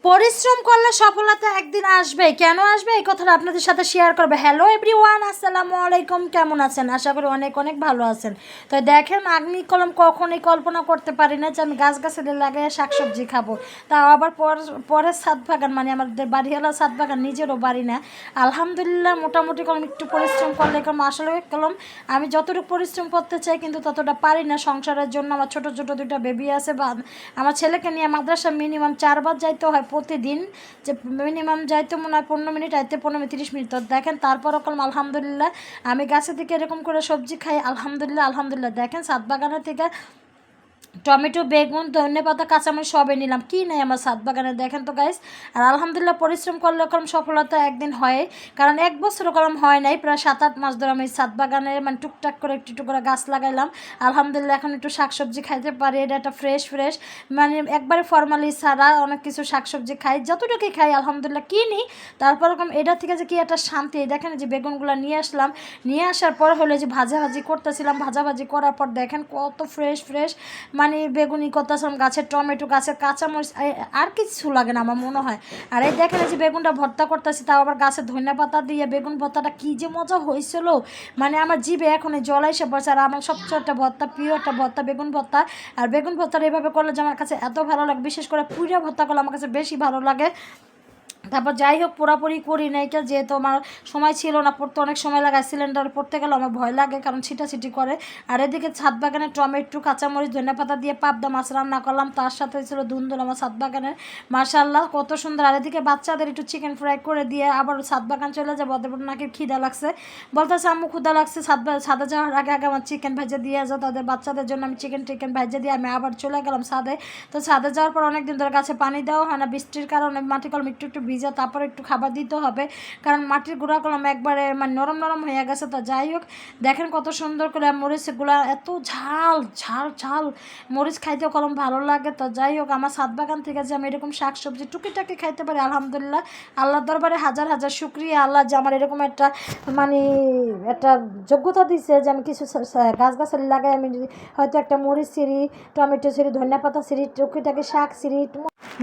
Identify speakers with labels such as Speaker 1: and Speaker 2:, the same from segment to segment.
Speaker 1: পরিশ্রম করলে সফলতা একদিন আসবে, কেন আসবে এই কথাটা আপনাদের সাথে শেয়ার করবে। হ্যালো এভরিওয়ান, আসসালামু আলাইকুম। কেমন আছেন? আশা করি অনেক অনেক ভালো আছেন। তো দেখেন, আমি কলম কখনোই কল্পনা করতে পারি না যে আমি গাছগাছালি লাগাই শাকসবজি খাবো, তাও আবার পরের ছাদ বাগান, মানে আমাদের বাড়ি হলো ছাদ বাগান, নিজেরও বাড়ি না। আলহামদুলিল্লাহ মোটামুটি কলম একটু পরিশ্রম করলে কলম আসলে কলম আমি যতটুকু পরিশ্রম করতে চাই কিন্তু ততটা পারি না সংসারের জন্য। আমার ছোটো ছোটো দুইটা বেবি আছে, বা আমার ছেলেকে নিয়ে মাদ্রাসা মিনিমাম 4 বার যাইতে হয় প্রতিদিন, যে মিনিমাম যাইতে মনে হয় 15 মিনিট, আইতে 15-30 মিনিট। তো দেখেন, তারপরও কলম আলহামদুলিল্লাহ আমি গাছে থেকে এরকম করে সবজি খাই। আলহামদুলিল্লাহ আলহামদুলিল্লাহ। দেখেন, ছাদ বাগানের থেকে টমেটো, বেগুন, ধনেপাতা, কাঁচামরিচ সবই নিলাম, কি নেই আমার ছাদ বাগানে দেখেন তো গাইস। আর আলহামদুলিল্লাহ পরিশ্রম করলে কলম সফলতা একদিন হয়, কারণ 1 বছর কলম হয় নাই, প্রায় 7-8 মাস ধরে আমি ছাদ বাগানে মানে টুকটাক করে একটু করে গাছ লাগাইলাম। আলহামদুলিল্লাহ এখন একটু শাকসবজি খাইতে পারি, এটা একটা ফ্রেশ ফ্রেশ, মানে একবারে ফরমালি ছাড়া অনেক কিছু শাকসবজি খাই, যতটুকুই খাই আলহামদুলিল্লাহ কিনি। তারপর এরকম এটা থেকে যে কি একটা শান্তি। দেখেন যে বেগুনগুলো নিয়ে আসলাম, নিয়ে আসার পর হলো যে ভাজাভাজি করতেছিলাম, ভাজাভাজি করার পর দেখেন কত ফ্রেশ ফ্রেশ, মানে বেগুনি করতেছিলাম, গাছের টমেটো, গাছের কাঁচামরিচ, আর কিছু লাগে না আমার মনে হয়। আর এই দেখেন যে বেগুনটা ভর্তা করতেছি, তাও আবার গাছের ধনেপাতা দিয়ে বেগুন ভর্তাটা কী যে মজা হয়েছিল, মানে আমার জিভে এখন জল এসে পড়ছে। আর আমার সবচেয়ে একটা ভর্তা, প্রিয় একটা ভর্তা বেগুন ভর্তা। আর বেগুন ভর্তাটা এভাবে করলে যে আমার কাছে এত ভালো লাগে, বিশেষ করে পুরা ভর্তা করলে আমার কাছে বেশি ভালো লাগে। তারপর যাই হোক, পুরাপুরি করি না এটা, যেহেতু আমার সময় ছিল না, পড়তে অনেক সময় লাগায়, সিলিন্ডার পড়তে গেলে আমার ভয় লাগে, কারণ ছিটাছিটি করে। আর এদিকে ছাদ বাগানে টমেটো, কাঁচামরিচ, ধনেপাতা দিয়ে পাবদা মাছ রান্না করলাম, তার সাথে ছিল দুন্দুল আমার ছাদ বাগানের, মাশাআল্লাহ কত সুন্দর। আর এদিকে বাচ্চাদের একটু চিকেন ফ্রাই করে দিয়ে আবার ছাদ বাগান চলে যাবো, ওদের নাকি খিদা লাগছে, বলতেছে আম্মু ক্ষুদা লাগছে, ছাদে যাওয়ার আগে আগে আমার চিকেন ভেজে দিয়ে যাও, তাদের বাচ্চাদের জন্য আমি চিকেন ভেজে দিয়ে আমি আবার চলে গেলাম ছাদে। তো ছাদে যাওয়ার পর অনেকদিন ধরে গাছে পানি দেওয়া হয় না, বৃষ্টির কারণে মাটি কলম একটু একটু ভিজা, তারপরে একটু খাবার দিতে হবে, কারণ মাটির গুঁড়া কলম একবারে মানে নরম নরম হয়ে গেছে। তো যাই হোক, দেখেন কত সুন্দর করে মরিচগুলা, এত ঝাল ঝাল ঝাল মরিচ খাইতে কলম ভালো লাগে। তো যাই হোক, আমার ছাদ বাগান থেকে যে আমি এরকম শাকসবজি টুকিটাকি খাইতে পারি, আলহামদুলিল্লাহ আল্লাহর দরবারে হাজার হাজার শুকরিয়া আল্লাহ যে আমার এরকম একটা মানে একটা যোগ্যতা দিচ্ছে যে আমি কিছু গাছগাছালি লাগাই, আমি হয়তো একটা মরিচ সিঁড়ি, টমেটো সিঁড়ি, ধনিয়া সিঁড়ি, টুকিটাকি শাক সিঁড়ি,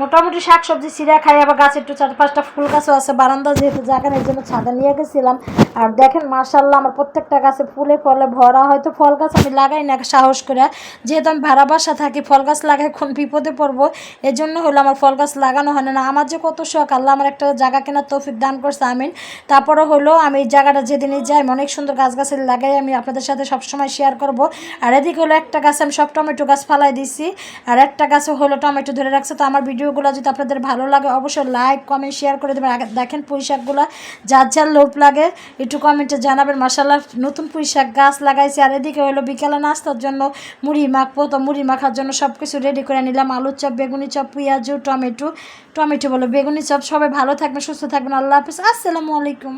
Speaker 1: মোটামুটি শাক সবজি সিরা খাই। আবার গাছে একটু 4-5টা ফুল গাছও আছে, বারান্দা যেহেতু জায়গা নেই, জন্য ছাদে নিয়ে গেছিলাম। আর দেখেন মাশাআল্লাহ আমার প্রত্যেকটা গাছে ফুলে ফলে ভরা। হয়তো ফল গাছ আমি লাগাই না সাহস করে, যেহেতু আমি ভাড়া বাসা থাকি, ফল গাছ লাগাই কোন বিপদে পড়বো, এই জন্য হলো আমার ফল গাছ লাগানো হয় না। আমার যে কত শখ, আল্লাহ আমার একটা জায়গা কেনার তৌফিক দান করছে, আমিন। তারপরে হলো আমি এই জায়গাটা যেদিনই যাই অনেক সুন্দর গাছগাছালি লাগাই, আমি আপনাদের সাথে সবসময় শেয়ার করব। আর এদিকে হলো একটা গাছে আমি সব টমেটো গাছ ফালাই দিছি, আর একটা গাছে হলো টমেটো ধরে রাখছে। তো আমার ভিডিওগুলো যদি আপনাদের ভালো লাগে অবশ্যই লাইক কমেন্ট শেয়ার করে দেবেন। দেখেন পুঁই শাকগুলো যার যার লোভ লাগে একটু কমেন্টে জানাবেন। মাশাআল্লাহ নতুন পুঁই শাক গাছ লাগাইছি। আর এদিকে হলো বিকেলে নাস্তার জন্য মুড়ি মাখবো, তো মুড়ি মাখার জন্য সব কিছু রেডি করে নিলাম, আলুর চপ, বেগুনি চপ, পেঁয়াজু, টমেটো বলো বেগুনি চপ। সবাই ভালো থাকবেন, সুস্থ থাকবেন, আল্লাহ হাফিজ, আসসালামু আলাইকুম।